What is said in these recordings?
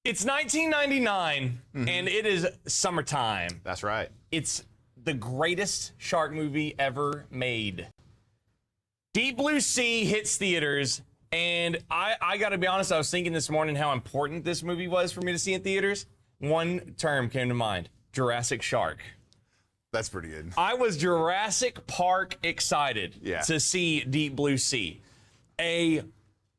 It's 1999, and it is summertime. That's right. It's the greatest shark movie ever made. Deep Blue Sea hits theaters, and I got to be honest, I was thinking this morning how important this movie was for me to see in theaters. One term came to mind, Jurassic Shark. That's pretty good. I was Jurassic Park excited to see Deep Blue Sea. A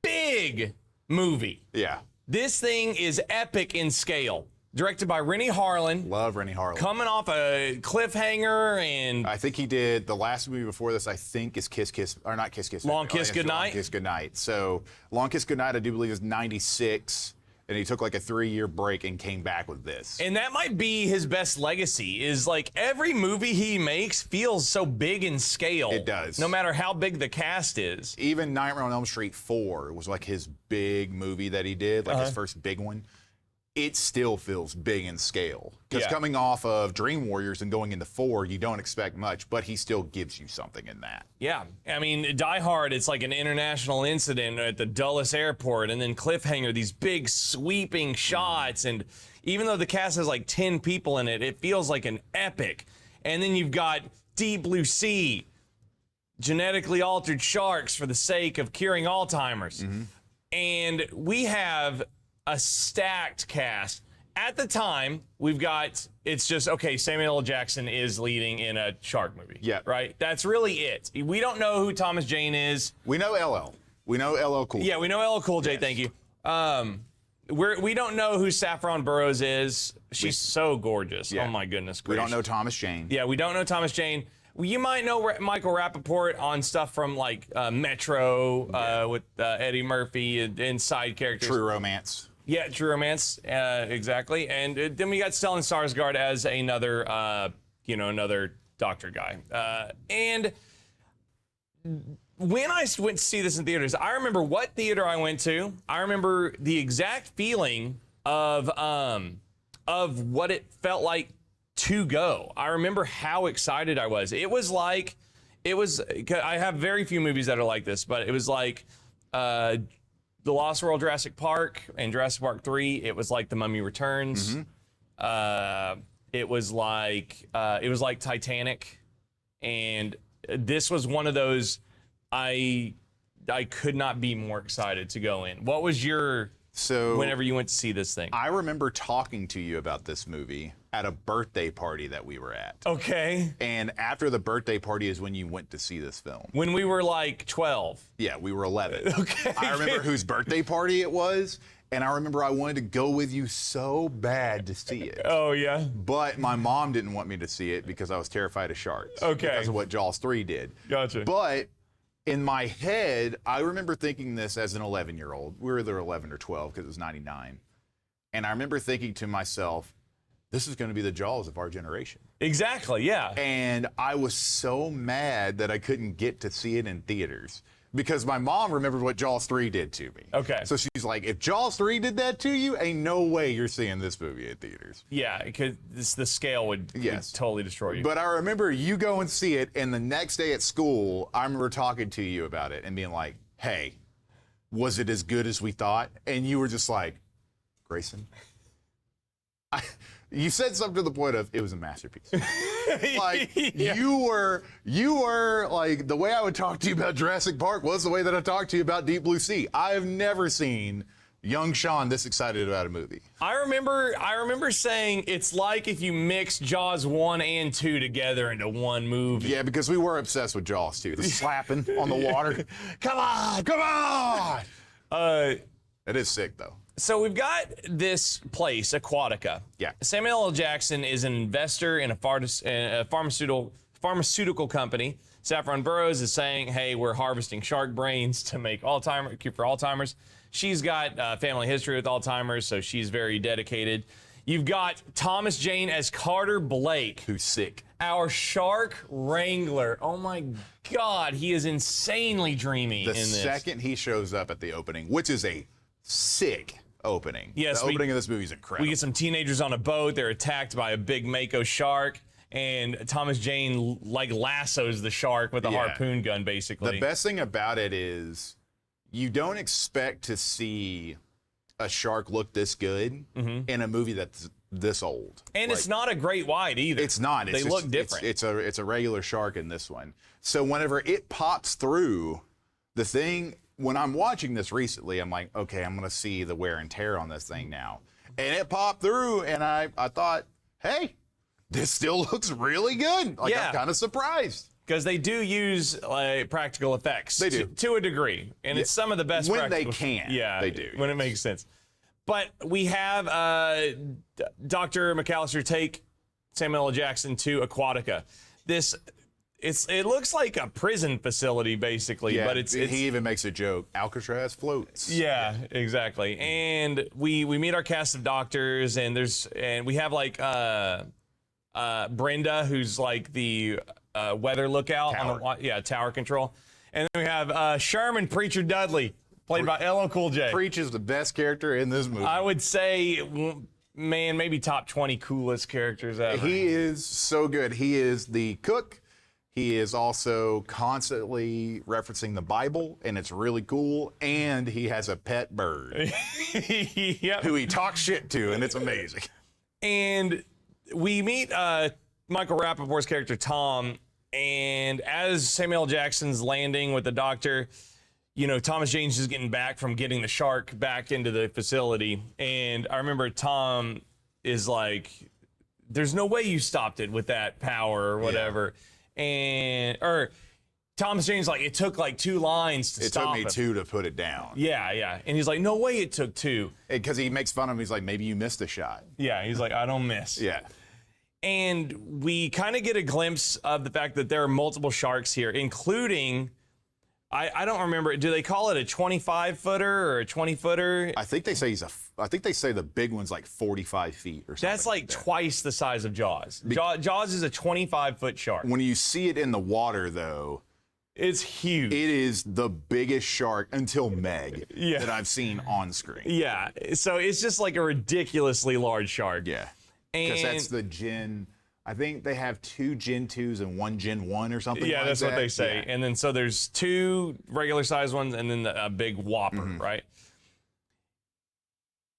big movie. Yeah. This thing is epic in scale. Directed by Rennie Harlin. Love Rennie Harlin. Coming off a cliffhanger, and I think he did the last movie before this. I think is Kiss Kiss or not Kiss Kiss. Long Kiss Goodnight. Long Kiss Goodnight. So Long Kiss Goodnight, I do believe is '96, and he took like a 3-year break and came back with this. And that might be his best legacy. Is like every movie he makes feels so big in scale. It does. No matter how big the cast is. Even Nightmare on Elm Street 4 was like his big movie that he did, like his first big one. It still feels big in scale. Because coming off of Dream Warriors and going into 4, you don't expect much, but he still gives you something in that. Yeah. I mean, Die Hard, it's like an international incident at the Dulles airport, and then Cliffhanger, these big sweeping shots, and even though the cast has like 10 people in it, it feels like an epic. And then you've got Deep Blue Sea, genetically altered sharks for the sake of curing Alzheimer's. And we have a stacked cast. At the time, we've got, it's just, okay, Samuel L. Jackson is leading in a shark movie. Yeah. Right? That's really it. We don't know who Thomas Jane is. We know LL. We know LL Cool J. Yeah, we know LL Cool J, Yes. thank you. We don't know who Saffron Burrows is. She's so gorgeous. Yeah. Oh my goodness We gracious. don't know Thomas Jane. Yeah, we don't know Thomas Jane. Well, you might know Michael Rappaport on stuff from like Metro with Eddie Murphy and side characters. True Romance. Yeah, True Romance, exactly. And then we got Stellan Skarsgård as another, another doctor guy. And when I went to see this in theaters, I remember what theater I went to. I remember the exact feeling of what it felt like to go. I remember how excited I was. I have very few movies that are like this, but it was like, The Lost World Jurassic Park and Jurassic Park 3, it was like The Mummy Returns. It was like Titanic. And this was one of those I could not be more excited to go in. What was your whenever you went to see this thing? I remember talking to you about this movie at a birthday party that we were at. Okay. And after the birthday party is when you went to see this film. When we were like 12. Yeah, we were 11. Okay. I remember whose birthday party it was, and I remember I wanted to go with you so bad to see it. Oh, yeah? But my mom didn't want me to see it because I was terrified of sharks. Okay. Because of what Jaws 3 did. Gotcha. But in my head, I remember thinking this as an 11-year-old. We were either 11 or 12 because it was 99. And I remember thinking to myself, this is going to be the Jaws of our generation. Exactly, yeah. And I was so mad that I couldn't get to see it in theaters because my mom remembered what Jaws 3 did to me. Okay. So she's like, if Jaws 3 did that to you, ain't no way you're seeing this movie in theaters. Yeah, because the scale would totally destroy you. But I remember you go and see it, and the next day at school, I remember talking to you about it and being like, hey, was it as good as we thought? And you were just like, Greyson, you said something to the point of it was a masterpiece. Like you were like, the way I would talk to you about Jurassic Park was the way that I talked to you about Deep Blue Sea. I have never seen young Shaun this excited about a movie. I remember saying it's like if you mix Jaws 1 and 2 together into one movie. Yeah, because we were obsessed with Jaws too. The slapping on the water. Come on! It is sick though. So we've got this place, Aquatica. Yeah. Samuel L. Jackson is an investor in a pharmaceutical company. Saffron Burrows is saying, hey, we're harvesting shark brains to make cure for Alzheimer's. She's got family history with Alzheimer's, so she's very dedicated. You've got Thomas Jane as Carter Blake. Who's sick. Our shark wrangler. Oh my God, he is insanely dreamy in this. The second he shows up at the opening, which is a sick opening. Yes, the opening of this movie is incredible. We get some teenagers on a boat. They're attacked by a big mako shark, and Thomas Jane like lassos the shark with a harpoon gun, basically. The best thing about it is you don't expect to see a shark look this good in a movie that's this old. And it's not a great white either. It's not. They look different. It's a regular shark in this one. So whenever it pops through, the thing, when I'm watching this recently, I'm like, okay, I'm going to see the wear and tear on this thing now. And it popped through, and I thought, hey, this still looks really good. Like, Yeah. I'm kind of surprised. Because they do use practical effects. They do. To a degree. And it's some of the best When they practical. can. Yeah. They do. When it makes sense. But we have Dr. McAllister take Samuel L. Jackson to Aquatica. It looks like a prison facility, basically. Yeah, but it's he even makes a joke. Alcatraz floats. Yeah, exactly. And we meet our cast of doctors, and we have like Brenda, who's like the weather lookout on the tower control, and then we have Sherman Preacher Dudley, played by LL Cool J. Preach is the best character in this movie. I would say, man, maybe top 20 coolest characters ever. He is so good. He is the cook. He is also constantly referencing the Bible, and it's really cool. And he has a pet bird Yep. who he talks shit to, and it's amazing. And we meet Michael Rappaport's character, Tom, and as Samuel L. Jackson's landing with the doctor, you know, Thomas Jane's just getting back from getting the shark back into the facility. And I remember Tom is like, there's no way you stopped it with that power or whatever. Or Thomas Jane's like, it took like 2 lines to stop It took me 2 to put it down. Yeah. And he's like, no way it took 2. Because he makes fun of him. He's like, maybe you missed a shot. Yeah, he's like, I don't miss. Yeah. And we kind of get a glimpse of the fact that there are multiple sharks here, including, I don't remember, do they call it a 25-footer or a 20-footer? I think they say I think they say the big one's like 45 feet or something. That's like twice the size of Jaws. Jaws is a 25-foot shark. When you see it in the water, though, It's huge. it is the biggest shark until Meg Yeah. that I've seen on screen. Yeah, so it's just like a ridiculously large shark. Yeah. Because And that's the Gen. I think they have 2 Gen 2s and 1 Gen 1 or something yeah, like that's that. what they say. Yeah. And then so there's 2 regular sized ones and then a big whopper, Mm-hmm. right?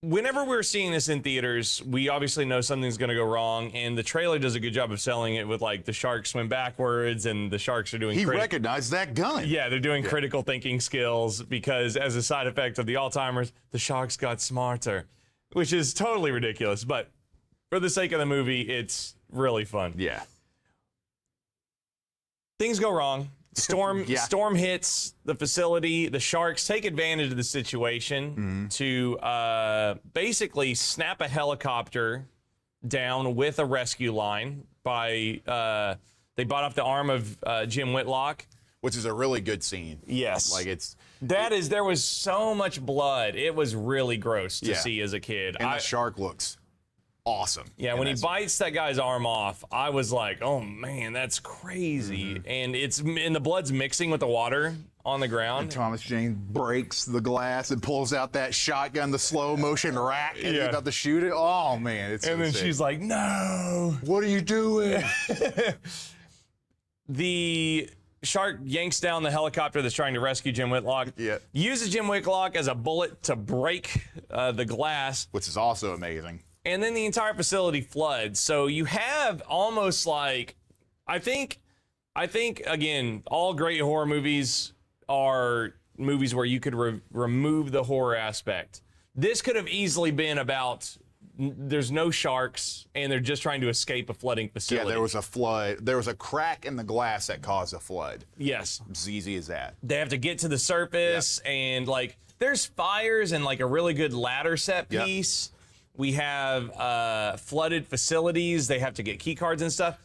Whenever we're seeing this in theaters, we obviously know something's going to go wrong, and the trailer does a good job of selling it with like the sharks swim backwards and the sharks are doing He recognized that gun. yeah, they're doing critical thinking skills because as a side effect of the Alzheimer's, the sharks got smarter, which is totally ridiculous, but for the sake of the movie, it's really fun. Yeah. Things go wrong. Storm hits the facility. The sharks take advantage of the situation to basically snap a helicopter down with a rescue line by they bought off the arm of Jim Whitlock. Which is a really good scene. Yes. Like it's. There was so much blood. It was really gross to Yeah. see as a kid. And the shark looks awesome. Yeah, in when he that bites that guy's arm off, I was like, "Oh man, that's crazy!" And the blood's mixing with the water on the ground. Thomas Jane breaks the glass and pulls out that shotgun, the slow motion rack, and he's Yeah. about to shoot it. Oh man, it's And so then sick. she's like, "No!" "What are you doing?" The shark yanks down the helicopter that's trying to rescue Jim Whitlock. Yeah. Uses Jim Whitlock as a bullet to break the glass. Which is also amazing. And then the entire facility floods. So you have almost like, I think again, all great horror movies are movies where you could remove the horror aspect. This could have easily been about there's no sharks and they're just trying to escape a flooding facility. Yeah, there was a flood. There was a crack in the glass that caused a flood. Yes. It's easy as that. They have to get to the surface and like there's fires and like a really good ladder set Yep. piece. We have flooded facilities. They have to get key cards and stuff.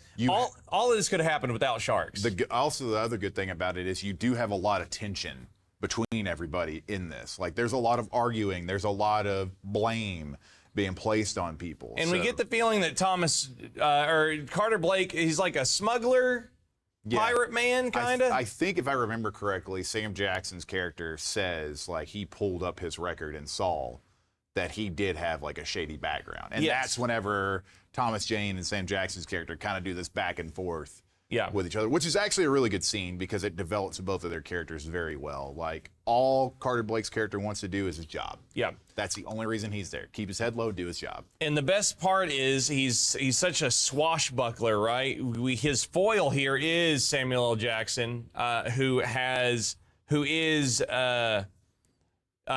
All of this could have happened without sharks. Also, the other good thing about it is you do have a lot of tension between everybody in this. Like, there's a lot of arguing. There's a lot of blame being placed on people. And we get the feeling that Carter Blake, he's like a smuggler, pirate man, kind of. I think if I remember correctly, Sam Jackson's character says, like, he pulled up his record and saw that he did have like a shady background. And Yes. that's whenever Thomas Jane and Sam Jackson's character kind of do this back and forth with each other, which is actually a really good scene because it develops both of their characters very well. Like, all Carter Blake's character wants to do is his job. Yeah. That's the only reason he's there. Keep his head low, do his job. And the best part is he's such a swashbuckler, right? His foil here is Samuel L. Jackson, who is a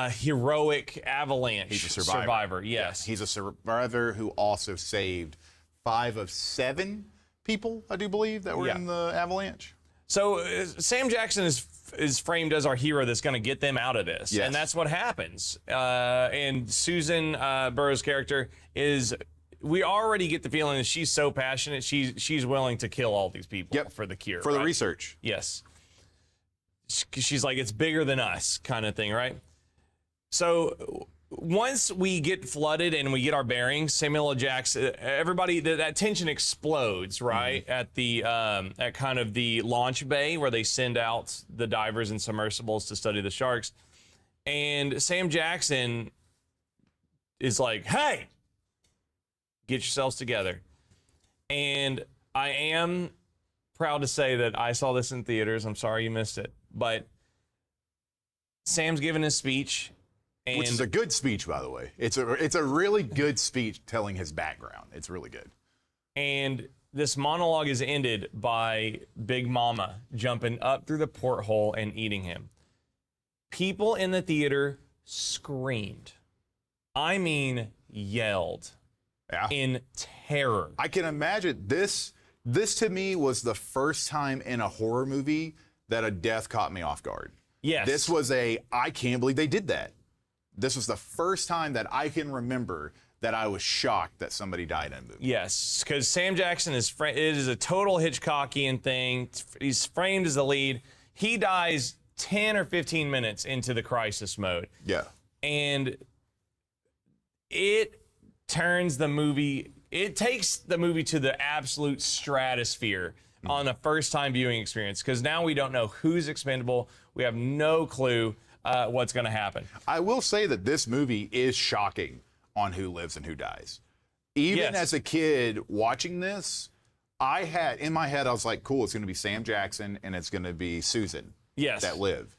heroic avalanche He's a survivor. Yes. Yeah. He's a survivor who also saved 5 of 7 people, I do believe, that were in the avalanche. So Sam Jackson is framed as our hero that's going to get them out of this. Yes. And that's what happens. And Susan Burroughs' character we already get the feeling that she's so passionate, she's willing to kill all these people for the cure. For the research. Yes. She's like, it's bigger than us kind of thing, right? So once we get flooded and we get our bearings, Samuel L. Jackson, everybody, that tension explodes, right? At the at kind of the launch bay where they send out the divers and submersibles to study the sharks. And Sam Jackson is like, hey, get yourselves together. And I am proud to say that I saw this in theaters. I'm sorry you missed it. But Sam's giving his speech. And Which is a good speech, by the way. It's a really good speech telling his background. It's really good. And this monologue is ended by Big Mama jumping up through the porthole and eating him. People in the theater screamed. I mean, yelled in terror. I can imagine this to me was the first time in a horror movie that a death caught me off guard. Yes. This was I can't believe they did that. This was the first time that I can remember that I was shocked that somebody died in a movie. Yes, because Sam Jackson it is a total Hitchcockian thing. He's framed as the lead. He dies 10 or 15 minutes into the crisis mode. Yeah. And it takes the movie to the absolute stratosphere on a first-time viewing experience, because now we don't know who's expendable. We have no clue what's going to happen. I will say that this movie is shocking on who lives and who dies. Even as a kid watching this, in my head, I was like, cool, it's going to be Sam Jackson and it's going to be Susan that live.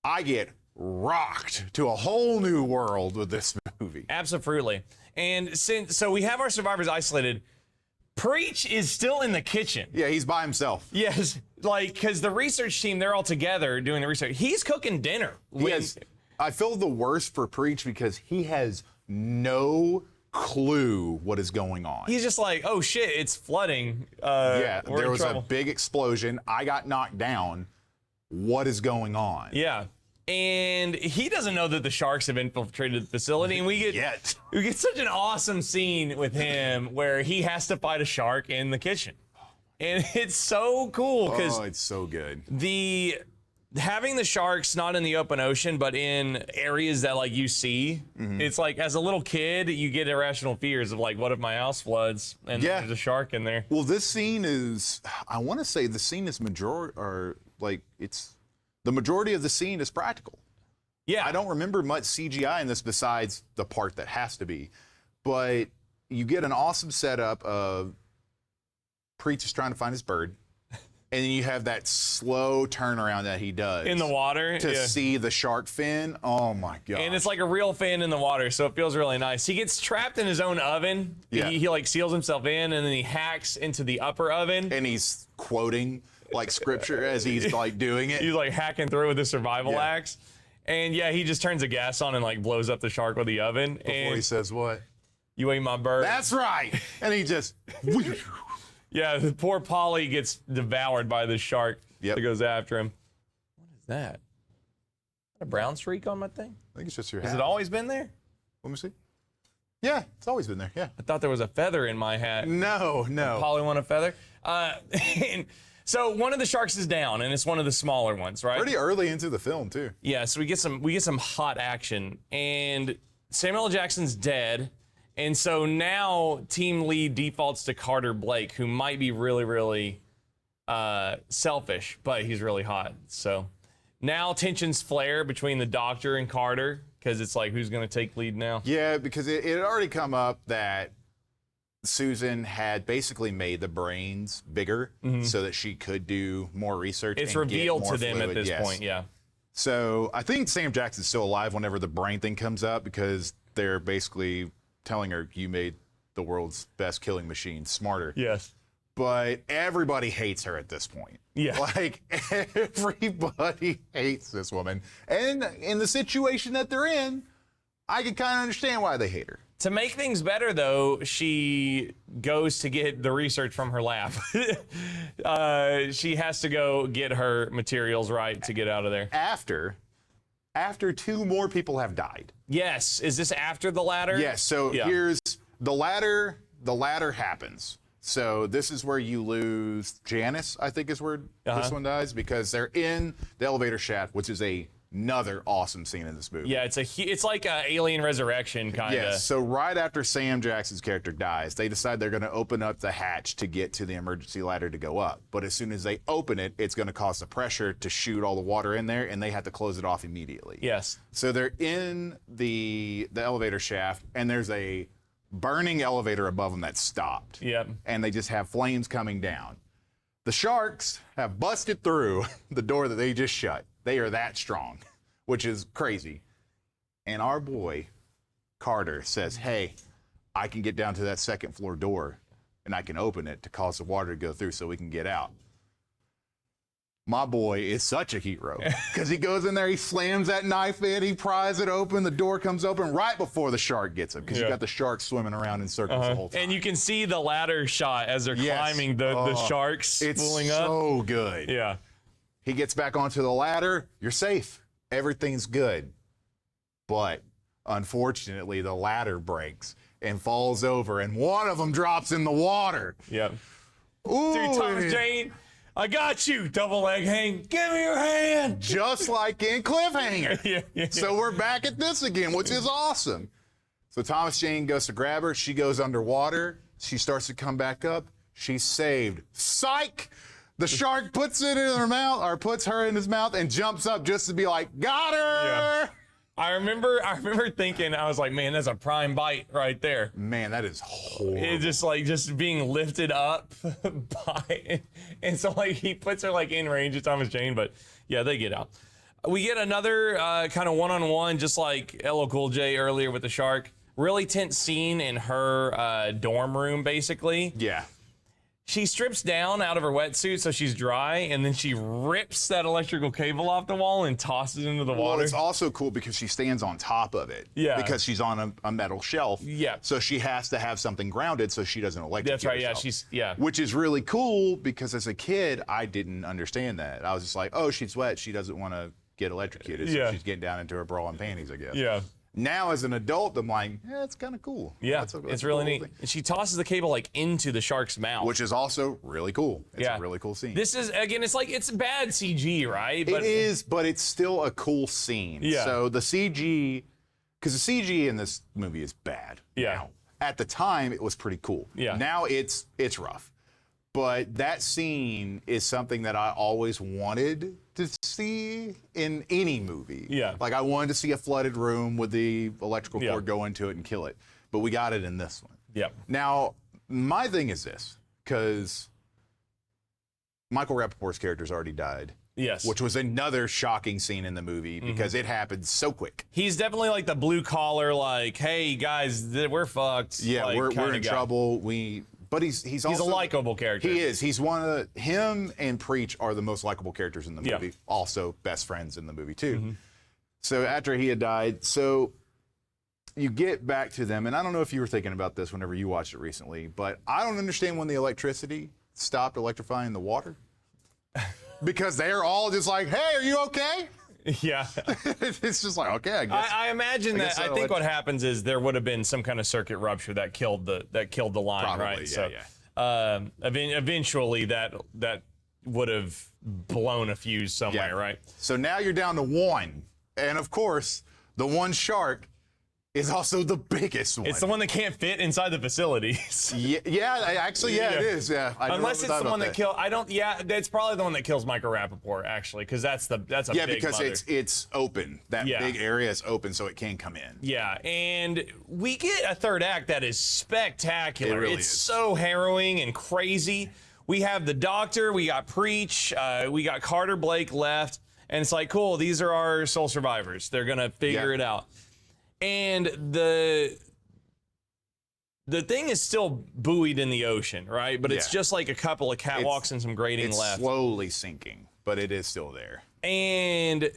I get rocked to a whole new world with this movie. Absolutely. And so we have our survivors isolated. Preach is still in the kitchen. Yeah, he's by himself. Yes, because the research team, they're all together doing the research. He's cooking dinner. I feel the worst for Preach because he has no clue what is going on. He's just like, oh shit, it's flooding. There was trouble. a big explosion. I got knocked down. What is going on? Yeah. And he doesn't know that the sharks have infiltrated the facility, and we get such an awesome scene with him where he has to fight a shark in the kitchen, and it's so cool because it's so good. Having the sharks not in the open ocean but in areas that like you see, it's like as a little kid you get irrational fears of like, what if my house floods and there's a shark in there? Well, this scene is, I want to say the scene is the majority of the scene is practical. Yeah. I don't remember much CGI in this besides the part that has to be. But you get an awesome setup of Preach is trying to find his bird. And then you have that slow turnaround that he does. In the water. To see the shark fin. Oh, my God. And it's like a real fin in the water, so it feels really nice. He gets trapped in his own oven. Yeah. He like seals himself in, and then he hacks into the upper oven. And he's quoting like scripture as he's like doing it. He's like hacking through with his survival axe. And yeah, he just turns the gas on and like blows up the shark with the oven. Before he says what? You ate my bird. That's right. And he just... Yeah, the poor Polly gets devoured by the shark that goes after him. What is that? Is that a brown streak on my thing? I think it's just your hat. Has it always been there? Let me see. Yeah, it's always been there, yeah. I thought there was a feather in my hat. No. Polly want a feather? So one of the sharks is down, and it's one of the smaller ones, right? Pretty early into the film, too. Yeah, so we get some hot action, and Samuel L. Jackson's dead, and so now team lead defaults to Carter Blake, who might be really, really selfish, but he's really hot. So now tensions flare between the doctor and Carter, because it's like, who's going to take lead now? Yeah, because it had already come up that Susan had basically made the brains bigger so that she could do more research. It's and revealed get more to them fluid. at this Yes. point, yeah. So I think Sam Jackson's still alive whenever the brain thing comes up because they're basically telling her, you made the world's best killing machine smarter. Yes. But everybody hates her at this point. Yeah. Like, everybody hates this woman. And in the situation that they're in, I can kind of understand why they hate her. To make things better, though, she goes to get the research from her lab. She has to go get her materials right to get out of there. After 2 more people have died. Yes. Is this after the ladder? Yes, so here's the ladder. The ladder happens. So this is where you lose Janice, I think is where this one dies, because they're in the elevator shaft, which is another awesome scene in this movie. Yeah, it's like an alien resurrection kind of. Yes, so right after Sam Jackson's character dies, they decide they're going to open up the hatch to get to the emergency ladder to go up. But as soon as they open it, it's going to cause the pressure to shoot all the water in there, and they have to close it off immediately. Yes. So they're in the elevator shaft, and there's a burning elevator above them that's stopped. Yep. And they just have flames coming down. The sharks have busted through the door that they just shut. They are that strong, which is crazy. And our boy, Carter, says, hey, I can get down to that 2nd floor door and I can open it to cause the water to go through so we can get out. My boy is such a hero because he goes in there, he slams that knife in, he pries it open, the door comes open right before the shark gets him because you got the shark swimming around in circles the whole time. And you can see the ladder shot as they're climbing the sharks pulling up. It's so good. Yeah. He gets back onto the ladder. You're safe. Everything's good. But unfortunately, the ladder breaks and falls over, and one of them drops in the water. Yep. Ooh, Dude, Thomas Jane, I got you, double leg hang. Give me your hand. just like in Cliffhanger. Yeah. So we're back at this again, which is awesome. So Thomas Jane goes to grab her. She goes underwater. She starts to come back up. She's saved. Psych! The shark puts it in her mouth, or puts her in his mouth, and jumps up just to be like, got her! Yeah. I remember thinking, I was like, man, that's a prime bite right there. Man, that is horrible. It's just being lifted up by, and so like he puts her like in range of Thomas Jane, but yeah, they get out. We get another kind of one-on-one, just like LL Cool J earlier with the shark. Really tense scene in her dorm room, basically. Yeah. She strips down out of her wetsuit so she's dry, and then she rips that electrical cable off the wall and tosses it into the water. Well, it's also cool because she stands on top of it. Yeah. Because she's on a metal shelf. Yeah. So she has to have something grounded so she doesn't electrocute That's right, herself. yeah, Which is really cool because as a kid, I didn't understand that. I was just like, oh, she's wet. She doesn't want to get electrocuted. So Yeah. she's getting down into her bra and panties, I guess. Yeah. Now, as an adult, I'm like, yeah, it's kind of cool. Yeah, That's it's a really cool neat. thing. And she tosses the cable like into the shark's mouth. Which is also really cool. It's Yeah. a really cool scene. This is, again, it's like, it's bad CG, right? It is, but it's still a cool scene. Yeah. So the CG, because the CG in this movie is bad. Yeah. Now, at the time, it was pretty cool. Yeah. Now it's rough. But that scene is something that I always wanted to see in any movie. Yeah. Like I wanted to see a flooded room with the electrical Yeah. cord go into it and kill it. But we got it in this one. Yep. Now, my thing is this, because Michael Rappaport's character's already died. Yes. Which was another shocking scene in the movie because Mm-hmm. it happened so quick. He's definitely like the blue collar, like, hey guys, we're fucked. Yeah, like, we're kinda in guy. trouble. But he's also He's a likable character. He is. He's one of him and Preach are the most likable characters in the Yeah. movie. Also best friends in the movie too. Mm-hmm. So after he had died, so you get back to them, and I don't know if you were thinking about this whenever you watched it recently, but I don't understand when the electricity stopped electrifying the water. Because they're all just like, hey, are you okay? Yeah. It's just like, okay, I guess. I imagine guess that. I that'll think what happens is there would have been some kind of circuit rupture that killed the line, Probably, right? yeah, Eventually that would have blown a fuse somewhere, right? So now you're down to one. And of course, the one shark is also the biggest one. It's the one that can't fit inside the facilities. Actually, it is. Yeah, Unless it's the one that kills. That's probably the one that kills Michael Rappaport, actually, because that's a big because mother. it's open. That big area is open, so it can come in. Yeah, and we get a third act that is spectacular. It really it's is. so harrowing and crazy. We have the doctor, we got Preach, we got Carter Blake left, and it's like, cool, these are our sole survivors. They're gonna figure it out. And the thing is still buoyed in the ocean, right? But it's just like a couple of catwalks and some grating it's left. Slowly sinking, but it is still there. And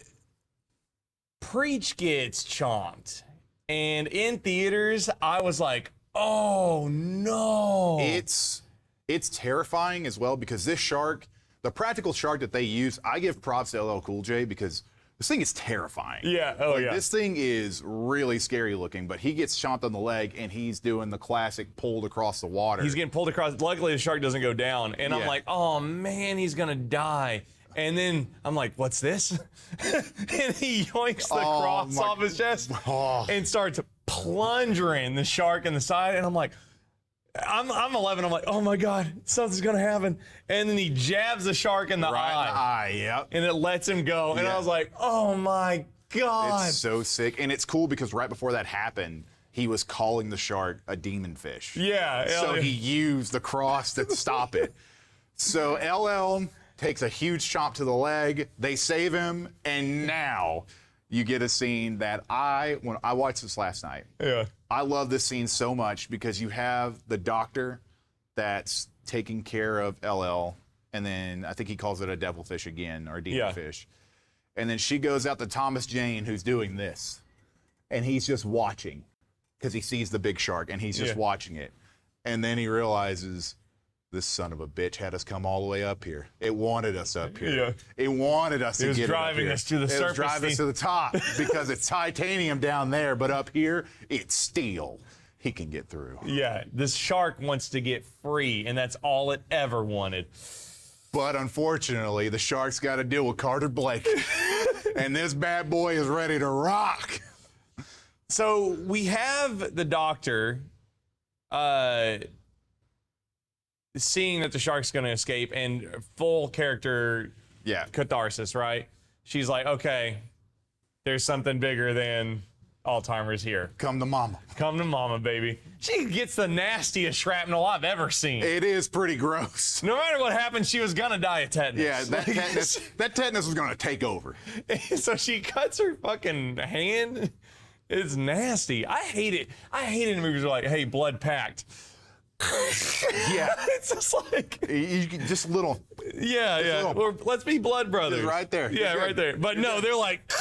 Preach gets chomped. And in theaters, I was like, oh no. It's terrifying as well because this shark, the practical shark that they use, I give props to LL Cool J because this thing is terrifying. Yeah, This thing is really scary looking, but he gets chomped on the leg and he's doing the classic pulled across the water. He's getting pulled across. Luckily, the shark doesn't go down. And I'm like, oh man, he's gonna die. And then I'm like, what's this? And he yoinks the cross off his chest and starts plunging the shark in the side. And I'm like, I'm 11. I'm like, oh my God, something's gonna happen. And then he jabs the shark in the eye. Yep. And it lets him go. And I was like, oh my God. It's so sick. And it's cool because right before that happened, he was calling the shark a demon fish. Yeah. So he used the cross to stop it. So LL takes a huge chomp to the leg. They save him. And now you get a scene that when I watched this last night. Yeah. I love this scene so much because you have the doctor that's taking care of LL, and then I think he calls it a devilfish again, or a demon fish. And then she goes out to Thomas Jane, who's doing this, and he's just watching because he sees the big shark, and he's just watching it. And then he realizes, this son of a bitch had us come all the way up here. It wanted us up here. Yeah. It wanted us to get up here. It was driving us to the surface. It was driving us to the top because it's titanium down there, but up here, it's steel. He can get through. Yeah, this shark wants to get free, and that's all it ever wanted. But unfortunately, the shark's got to deal with Carter Blake. And this bad boy is ready to rock. So we have the doctor seeing that the shark's going to escape and full character catharsis, right? She's like, okay, there's something bigger than Alzheimer's here. Come to mama. Come to mama, baby. She gets the nastiest shrapnel I've ever seen. It is pretty gross. No matter what happened, she was going to die of tetanus. Yeah, that tetanus was going to take over. So she cuts her fucking hand. It's nasty. I hate it. I hate it in movies where like, hey, blood packed. Yeah. It's just like just little. Yeah. Or let's be blood brothers. Just right there. Yeah, right there. But no, they're like,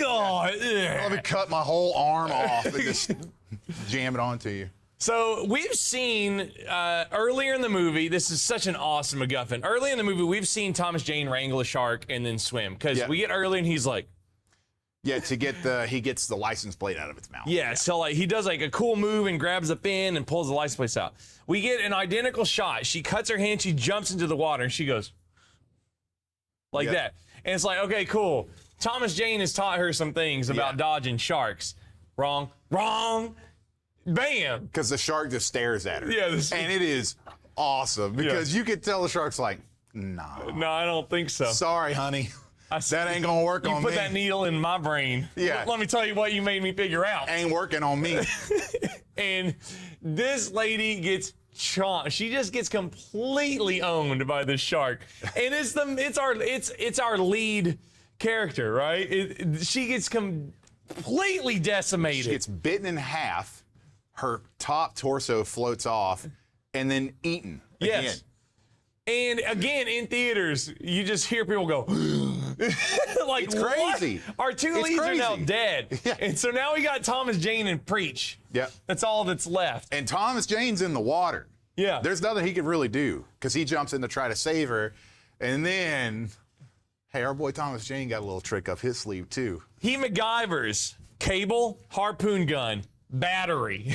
God. Let me cut my whole arm off and just jam it onto you. So we've seen earlier in the movie, this is such an awesome MacGuffin. Early in the movie, we've seen Thomas Jane wrangle a shark and then swim. Because we get early and he's like, yeah, he gets the license plate out of its mouth. Yeah, so like he does like a cool move and grabs the fin and pulls the license plate out. We get an identical shot. She cuts her hand, she jumps into the water, and she goes like that. And it's like, okay, cool. Thomas Jane has taught her some things about dodging sharks. Wrong. Bam. Because the shark just stares at her. Yeah. And it is awesome because you could tell the shark's like, nah. No, I don't think so. Sorry, honey. That ain't gonna work on me. You put that needle in my brain. Yeah. Let me tell you what you made me figure out. Ain't working on me. And this lady gets chomped. She just gets completely owned by the shark. And it's our lead character, right? She gets completely decimated. She gets bitten in half. Her top torso floats off, and then eaten again. Yes. And again, in theaters, you just hear people go, like, it's crazy. What? Our two leads are now dead. Yeah. And so now we got Thomas Jane and Preach. Yeah. That's all that's left. And Thomas Jane's in the water. Yeah. There's nothing he could really do because he jumps in to try to save her. And then, hey, our boy Thomas Jane got a little trick up his sleeve, too. He MacGyver's cable, harpoon gun, battery.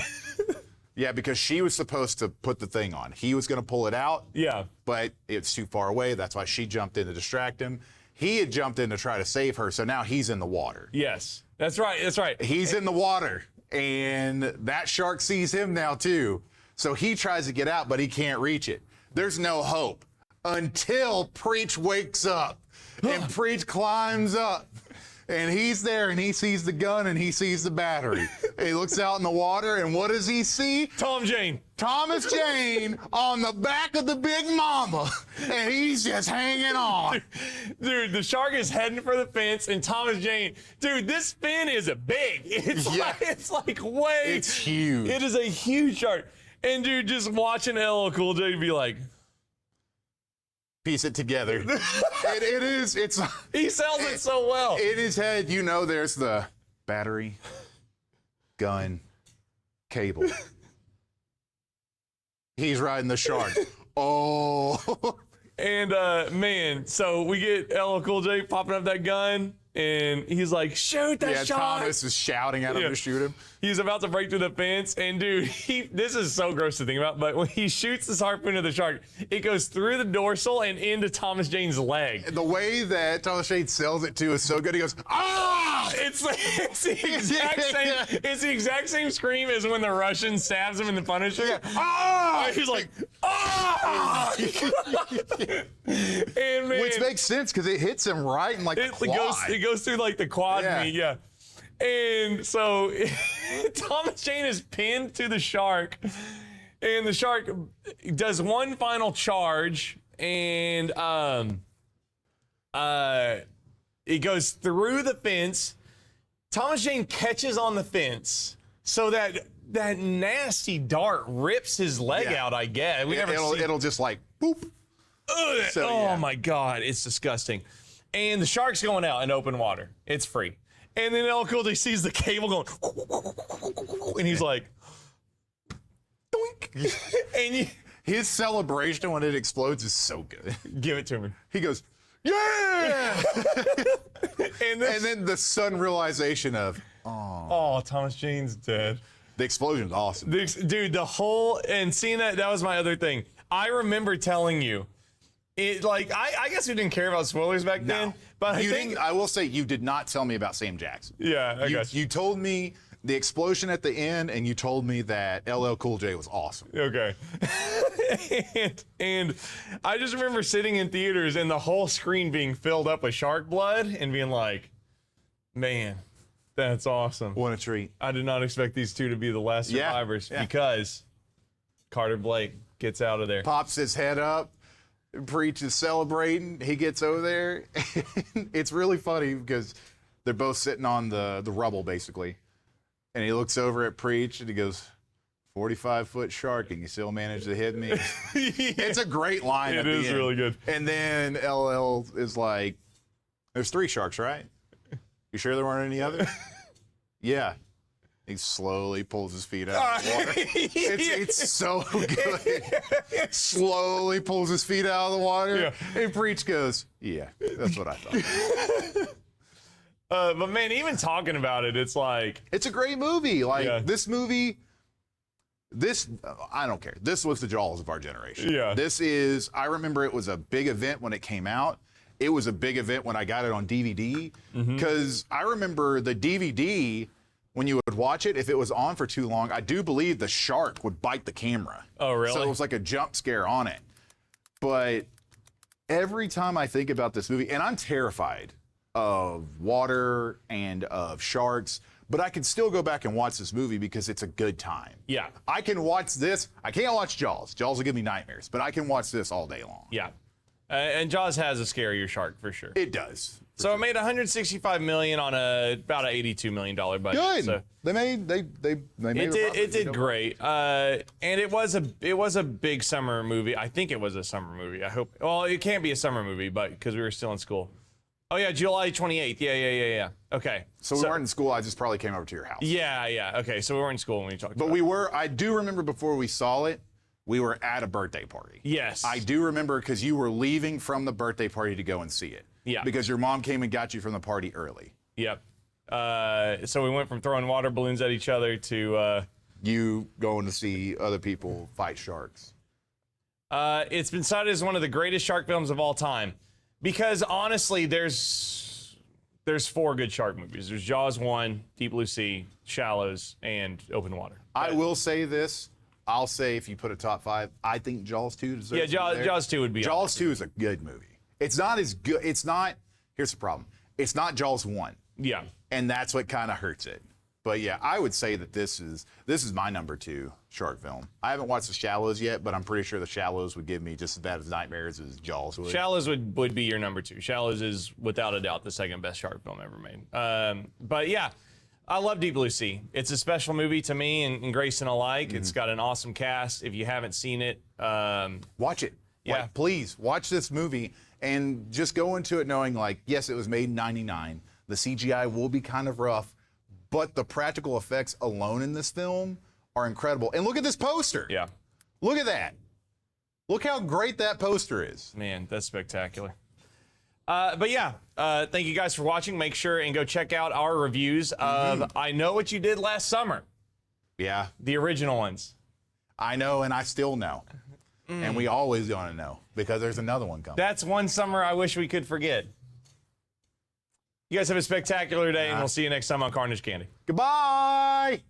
Yeah, because she was supposed to put the thing on. He was going to pull it out. Yeah. But it's too far away. That's why she jumped in to distract him. He had jumped in to try to save her, so now he's in the water. Yes. That's right. He's in the water. and that shark sees him now too. So he tries to get out, but he can't reach it. There's no hope until Preach wakes up, and Preach climbs up. And he's there, and he sees the gun, and he sees the battery. He looks out in the water, and what does he see? Thomas Jane on the back of the Big Mama, and he's just hanging on. Dude, the shark is heading for the fence, and Thomas Jane, dude, this fin is big. It's like way. It's huge. It is a huge shark. And dude, just watching LL Cool J be like, piece it together. It is. It's. He sells it so well. In his head, there's the battery, gun, cable. He's riding the shark. Oh. And man, so we get LL Cool J popping up that gun, and he's like, shoot that shark. Thomas is shouting at him to shoot him. He's about to break through the fence, and dude, this is so gross to think about, but when he shoots this harpoon at the shark, it goes through the dorsal and into Thomas Jane's leg. The way that Thomas Jane sells it too is so good. He goes, ah! It's the exact same scream as when the Russian stabs him in the Punisher. Yeah. Ah! He's like, ah! And man, which makes sense because it hits him right in like the quad. It goes through like the quad meat, yeah. And so Thomas Jane is pinned to the shark, and the shark does one final charge, and it goes through the fence. Thomas Jane catches on the fence, so that nasty dart rips his leg out, I guess. It'll just like boop. So, my God, it's disgusting. And the shark's going out in open water. It's free. And then LL Cool J sees the cable going, and he's like, doink. And his celebration when it explodes is so good. Give it to me. He goes, yeah! and then the sudden realization of, oh, Thomas Jane's dead. The explosion's awesome. Dude, and seeing that was my other thing. I remember telling you, I guess we didn't care about spoilers back then, but I will say you did not tell me about Sam Jackson. Yeah, I got you. You told me the explosion at the end, and you told me that LL Cool J was awesome. Okay. and I just remember sitting in theaters and the whole screen being filled up with shark blood and being like, man, that's awesome. What a treat. I did not expect these two to be the last survivors because Carter Blake gets out of there. Pops his head up. Preach is celebrating. He gets over there. It's really funny because they're both sitting on the rubble, basically. And he looks over at Preach and he goes, 45-foot shark, and you still manage to hit me. It's a great line at the end. It is really good. And then LL is like, there's 3 sharks, right? You sure there weren't any others? Yeah. He slowly pulls his feet out of the water. It's so good. Slowly pulls his feet out of the water. Yeah. And Preach goes, yeah, that's what I thought. But man, even talking about it, it's like... It's a great movie. This movie... I don't care. This was the Jaws of our generation. Yeah. I remember it was a big event when it came out. It was a big event when I got it on DVD. Because I remember the DVD... When you would watch it, if it was on for too long, I do believe the shark would bite the camera. Oh, really? So it was like a jump scare on it. But every time I think about this movie, and I'm terrified of water and of sharks, but I can still go back and watch this movie because it's a good time. Yeah. I can watch this. I can't watch Jaws. Jaws will give me nightmares, but I can watch this all day long. Yeah. And Jaws has a scarier shark for sure. It does. So it made $165 million on about an $82 million budget. Good. So They made it did great. And it was a big summer movie. I think it was a summer movie. I hope. Well, it can't be a summer movie, but because we were still in school. Oh yeah, July 28th. Yeah. Okay. So we weren't in school. I just probably came over to your house. Yeah. Okay. So we weren't in school when we talked. But we were. I do remember before we saw it. We were at a birthday party. Yes. I do remember because you were leaving from the birthday party to go and see it. Yeah. Because your mom came and got you from the party early. Yep. So we went from throwing water balloons at each other to you going to see other people fight sharks. It's been cited as one of the greatest shark films of all time. Because honestly, there's there's 4 good shark movies. There's Jaws 1, Deep Blue Sea, Shallows, and Open Water. I will say this. I'll say if you put a top 5, I think Jaws 2 deserves Yeah, to be there. Jaws 2 would be Jaws 2 is a good movie. It's not as good. It's not. Here's the problem. It's not Jaws 1. Yeah. And that's what kind of hurts it. But yeah, I would say that this is my number 2 shark film. I haven't watched The Shallows yet, but I'm pretty sure The Shallows would give me just as bad of nightmares as Jaws would. Shallows would be your number 2. Shallows is without a doubt the second best shark film ever made. But yeah, I love Deep Blue Sea. It's a special movie to me and Grayson alike. It's got an awesome cast. If you haven't seen it, watch it. Yeah. Like, please watch this movie and just go into it knowing, like, yes, it was made in '99. The CGI will be kind of rough, but the practical effects alone in this film are incredible. And look at this poster. yeah, Look at that. Look how great that poster is. man, that's spectacular. But yeah, thank you guys for watching. Make sure and go check out our reviews of I Know What You Did Last Summer, Yeah, the original ones. I know, and I still know. And we always gonna know because there's another one coming. That's one summer I wish we could forget. You guys have a spectacular day, and we'll see you next time on Carnage Candy. Goodbye.